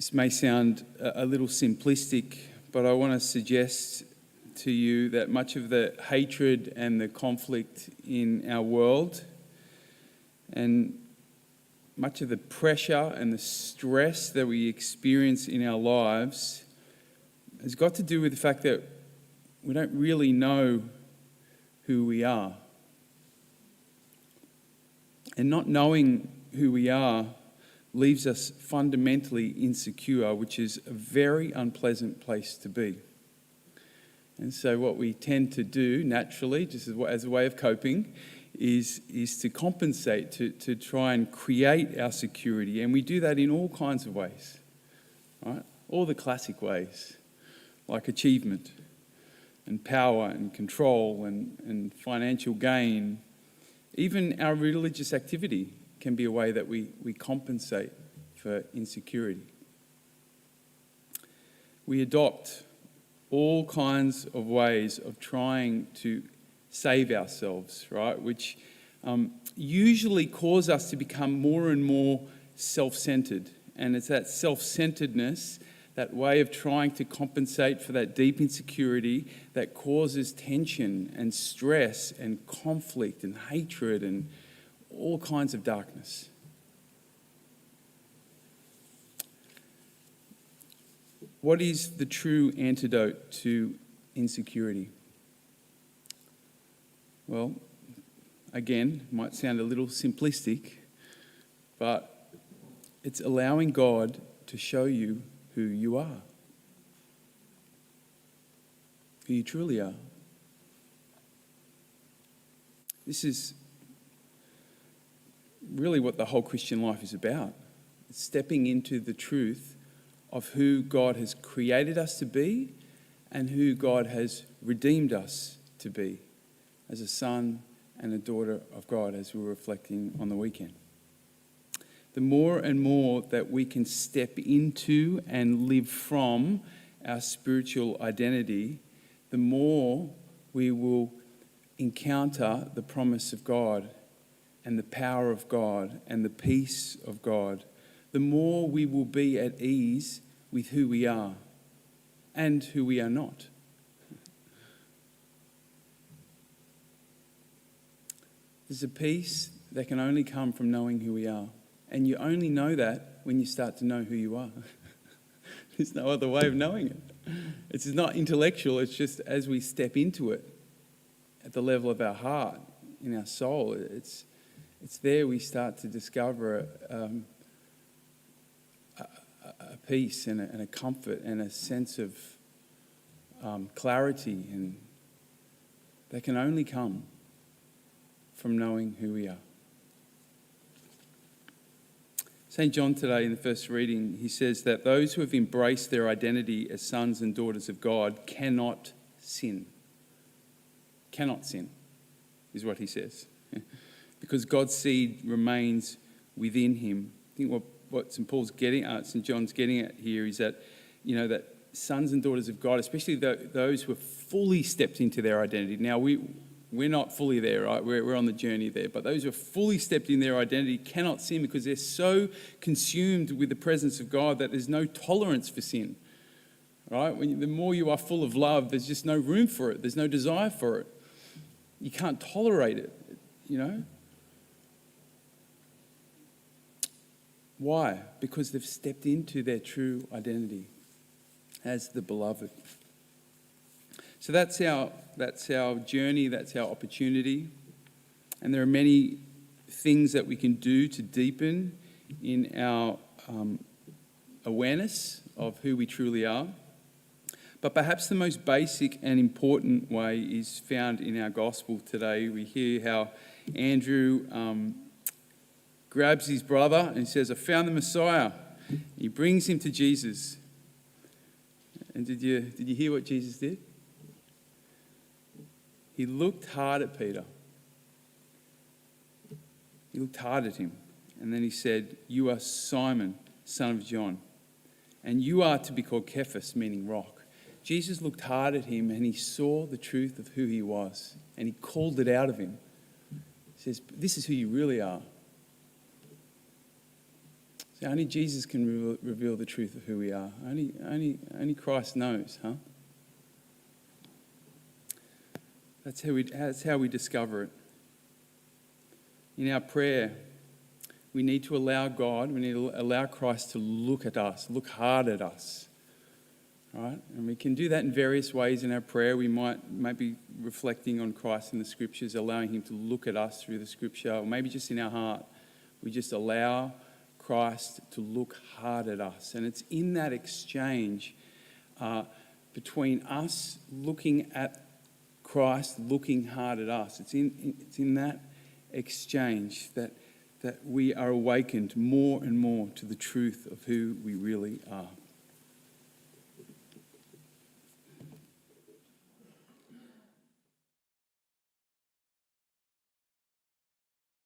This may sound a little simplistic, but I want to suggest to you that much of the hatred and the conflict in our world and much of the pressure and the stress that we experience in our lives has got to do with the fact that we don't really know who we are. And not knowing who we are leaves us fundamentally insecure, which is a very unpleasant place to be. And so what we tend to do naturally, just as a way of coping, is to compensate, to try and create our security. And we do that in all kinds of ways, right? All the classic ways, like achievement and power and control and financial gain. Even our religious activity can be a way that we compensate for insecurity. We adopt all kinds of ways of trying to save ourselves, right? Which usually cause us to become more and more self-centered. And it's that self-centeredness, that way of trying to compensate for that deep insecurity that causes tension and stress and conflict and hatred and all kinds of darkness. What is the true antidote to insecurity? Well, again, it might sound a little simplistic, but it's allowing God to show you who you are, who you truly are. This is really what the whole Christian life is about. It's stepping into the truth of who God has created us to be and who God has redeemed us to be as a son and a daughter of God, as we were reflecting on the weekend. The more and more that we can step into and live from our spiritual identity, the more we will encounter the promise of God and the power of God and the peace of God, the more we will be at ease with who we are and who we are not. There's a peace that can only come from knowing who we are. And you only know that when you start to know who you are. There's no other way of knowing it. It's not intellectual, it's just as we step into it at the level of our heart, in our soul, it's there we start to discover a peace and a comfort and a sense of clarity, and that can only come from knowing who we are. St. John today in the first reading, he says that those who have embraced their identity as sons and daughters of God cannot sin. Cannot sin, is what he says. Because God's seed remains within him. I think what St. John's getting at here is that, that sons and daughters of God, especially those who have fully stepped into their identity. Now, we're not fully there, right? We're on the journey there. But those who have fully stepped in their identity cannot sin because they're so consumed with the presence of God that there's no tolerance for sin, right? The more you are full of love, there's just no room for it. There's no desire for it. You can't tolerate it, Why? Because they've stepped into their true identity as the beloved. So that's our journey, that's our opportunity. And there are many things that we can do to deepen in our awareness of who we truly are. But perhaps the most basic and important way is found in our gospel today. We hear how Andrew grabs his brother and he says, "I found the Messiah." He brings him to Jesus. And did you hear what Jesus did? He looked hard at Peter. He looked hard at him. And then he said, "You are Simon, son of John. And you are to be called Cephas," meaning rock. Jesus looked hard at him and he saw the truth of who he was. And he called it out of him. He says, "This is who you really are." See, only Jesus can reveal the truth of who we are. Only Christ knows, huh? That's how we discover it. In our prayer, we need to allow God, we need to allow Christ to look at us, look hard at us. Right? And we can do that in various ways in our prayer. We might be reflecting on Christ in the scriptures, allowing him to look at us through the scripture, or maybe just in our heart. We just allow Christ to look hard at us. And it's in that exchange between us looking at Christ looking hard at us. It's in that exchange that we are awakened more and more to the truth of who we really are.